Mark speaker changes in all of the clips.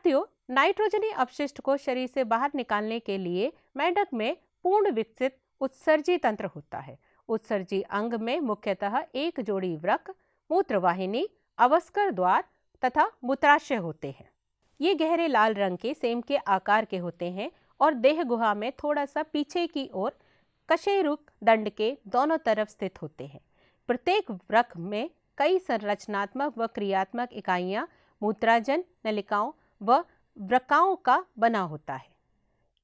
Speaker 1: साथियों, नाइट्रोजनी अपशिष्ट को शरीर से बाहर निकालने के लिए मेंढक में पूर्ण विकसित उत्सर्जी तंत्र होता है। उत्सर्जी अंग में मुख्यतः एक जोड़ी वृक्क, मूत्रवाहिनी, अवस्कर द्वार तथा मूत्राशय होते हैं। ये गहरे लाल रंग के सेम के आकार के होते हैं और देह गुहा में थोड़ा सा पीछे की ओर कशेरुक दंड के दोनों तरफ स्थित होते हैं। प्रत्येक वृक्क में कई संरचनात्मक व क्रियात्मक इकाइयां मूत्राजन नलिकाओं व वृक्काओं का बना होता है।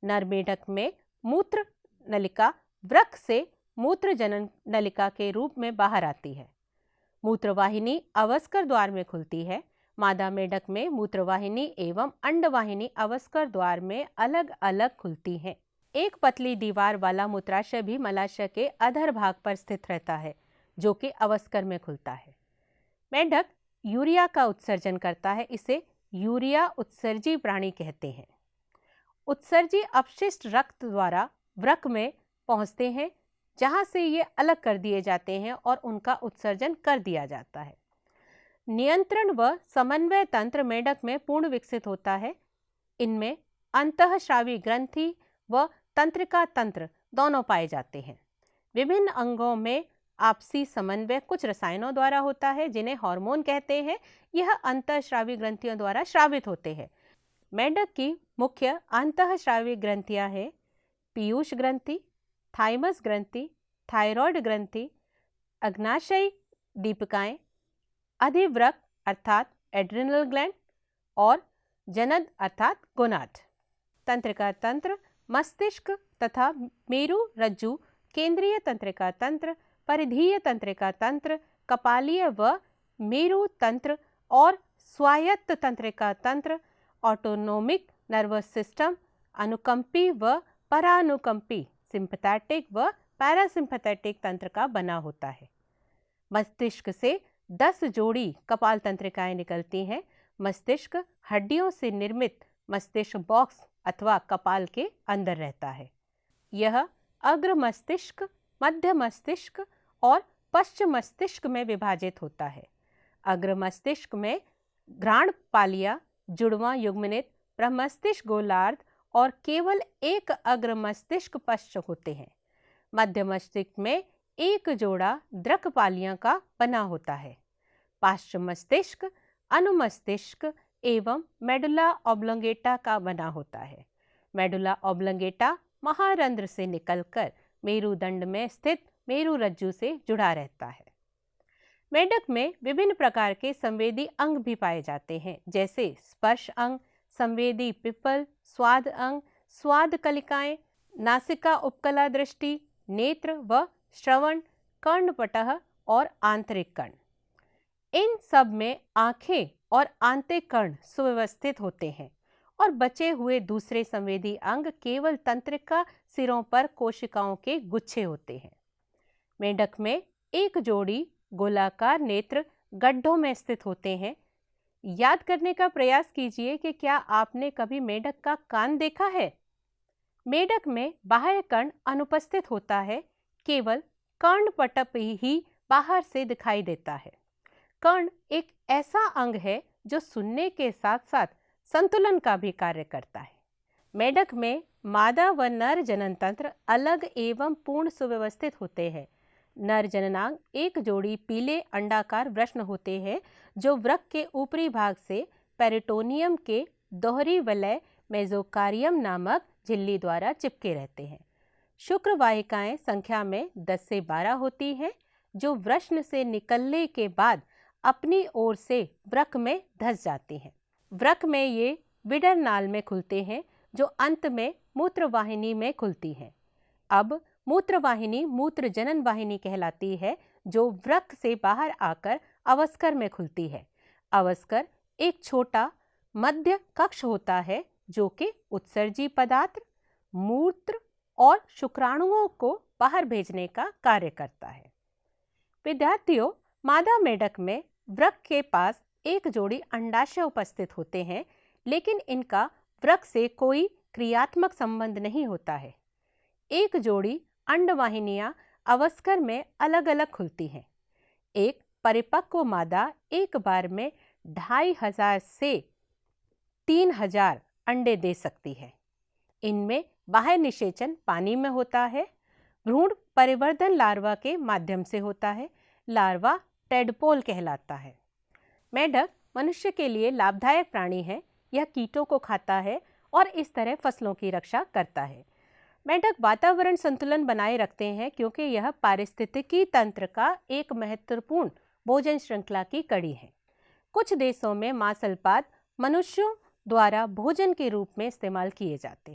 Speaker 1: नर मेढक में मूत्र नलिका वृक्क से मूत्र जनन नलिका के रूप में बाहर आती है। मूत्रवाहिनी अवस्कर द्वार में खुलती है। मादा मेढक में मूत्रवाहिनी एवं अंडवाहिनी अवस्कर द्वार में अलग अलग खुलती हैं। एक पतली दीवार वाला मूत्राशय भी मलाशय के अधर भाग पर स्थित रहता है, जो कि अवस्कर में खुलता है। मेढक यूरिया का उत्सर्जन करता है, इसे यूरिया उत्सर्जी प्राणी कहते हैं। उत्सर्जी अपशिष्ट रक्त द्वारा वृक्क में पहुंचते हैं, जहां से ये अलग कर दिए जाते हैं और उनका उत्सर्जन कर दिया जाता है। नियंत्रण व समन्वय तंत्र मेढक में पूर्ण विकसित होता है। इनमें अंतःस्रावी ग्रंथि व तंत्रिका तंत्र दोनों पाए जाते हैं। विभिन्न अंगों में आपसी समन्वय कुछ रसायनों द्वारा होता है, जिन्हें हार्मोन कहते हैं। यह अंतःस्रावी ग्रंथियों द्वारा स्रावित होते हैं। मेढक की मुख्य अंतःस्रावी ग्रंथियां हैं पीयूष ग्रंथि, थाइमस ग्रंथि, थायराइड ग्रंथि, अग्नाशयी दीपिकाएं, अधिवृक्क अर्थात एड्रिनल ग्लैंड और जनद अर्थात गोनाड। तंत्रिका तंत्र मस्तिष्क तथा मेरु रज्जु, केंद्रीय तंत्रिका तंत्र, परिधीय तंत्रिका तंत्र, कपालीय व मेरु तंत्र और स्वायत्त तंत्रिका तंत्र, ऑटोनोमिक नर्वस सिस्टम, अनुकंपी व परानुकंपी सिंपैथेटिक व पैरासिम्पैथेटिक तंत्र का बना होता है। मस्तिष्क से 10 जोड़ी कपाल तंत्रिकाएं निकलती हैं। मस्तिष्क हड्डियों से निर्मित मस्तिष्क बॉक्स अथवा कपाल के अंदर रहता है। यह अग्र मस्तिष्क, मध्य मस्तिष्क और पश्च मस्तिष्क में विभाजित होता है। अग्र मस्तिष्क में घ्राणपालिया, जुड़वां युग्मनित, प्रमस्तिष्क गोलार्ध और केवल एक अग्र मस्तिष्क पश्च होते हैं। मध्य मस्तिष्क में एक जोड़ा द्रकपालियां का बना होता है। पार्श्व मस्तिष्क अनुमस्तिष्क एवं मेडुला ऑब्लोंगेटा का बना होता है। मेडुला ऑब्लोंगेटा महारंध्र से निकलकर मेरुदंड में स्थित मेरुरज्जु से जुड़ा रहता है। मेढक में विभिन्न प्रकार के संवेदी अंग भी पाए जाते हैं, जैसे स्पर्श अंग, संवेदी पिप्पल, स्वाद अंग, स्वाद कलिकाएं, नासिका उपकला दृष्टि, नेत्र व श्रवण, कर्णपटह और आंतरिक कर्ण। इन सब में आंखें और आंतरिक कर्ण सुव्यवस्थित होते हैं और बचे हुए दूसरे संवेदी अंग केवल तंत्रिका सिरों पर कोशिकाओं के गुच्छे होते हैं। मेढक में एक जोड़ी गोलाकार नेत्र गड्ढों में स्थित होते हैं। याद करने का प्रयास कीजिए कि क्या आपने कभी मेढक का कान देखा है? मेढक में बाह्य कर्ण अनुपस्थित होता है, केवल कर्णपटप ही बाहर से दिखाई देता है। कर्ण एक ऐसा अंग है जो सुनने के साथ साथ संतुलन का भी कार्य करता है। मेढक में मादा व नर जनन तंत्र अलग एवं पूर्ण सुव्यवस्थित होते हैं। नर जननांग एक जोड़ी पीले अंडाकार वृषण होते हैं, जो वृक्क के ऊपरी भाग से पेरिटोनियम के दोहरी वलय मेसोकारियम नामक झिल्ली द्वारा चिपके रहते हैं। शुक्र वाहिकाएं संख्या में 10 से 12 होती हैं, जो वृषण से निकलने के बाद अपनी ओर से वृक्क में धंस जाती हैं। वृक्क में ये विडर नाल में खुलते हैं, जो अंत में मूत्रवाहिनी में खुलती हैं। अब मूत्रवाहिनी मूत्र जनन वाहिनी कहलाती है, जो वृक्क से बाहर आकर अवस्कर में खुलती है। अवस्कर एक छोटा मध्य कक्ष होता है, जो कि उत्सर्जी पदार्थ, मूत्र और शुक्राणुओं को बाहर भेजने का कार्य करता है। विद्यार्थियों, मादा मेढक में वृक्क के पास एक जोड़ी अंडाशय उपस्थित होते हैं, लेकिन इनका वृक्क से कोई क्रियात्मक संबंध नहीं होता है। एक जोड़ी अंडवाहिनियां अवस्कर में अलग अलग खुलती हैं। एक परिपक्व मादा एक बार में 2500 से 3000 अंडे दे सकती है। इनमें बाह्य निषेचन पानी में होता है। भ्रूण परिवर्धन लार्वा के माध्यम से होता है। लार्वा टेडपोल कहलाता है। मेंढक मनुष्य के लिए लाभदायक प्राणी है। यह कीटों को खाता है और इस तरह फसलों की रक्षा करता है। मेंढक वातावरण संतुलन बनाए रखते हैं क्योंकि यह पारिस्थितिकी तंत्र का एक महत्वपूर्ण भोजन श्रृंखला की कड़ी है। कुछ देशों में मांस अल्पाद मनुष्यों द्वारा भोजन के रूप में इस्तेमाल किए जाते हैं।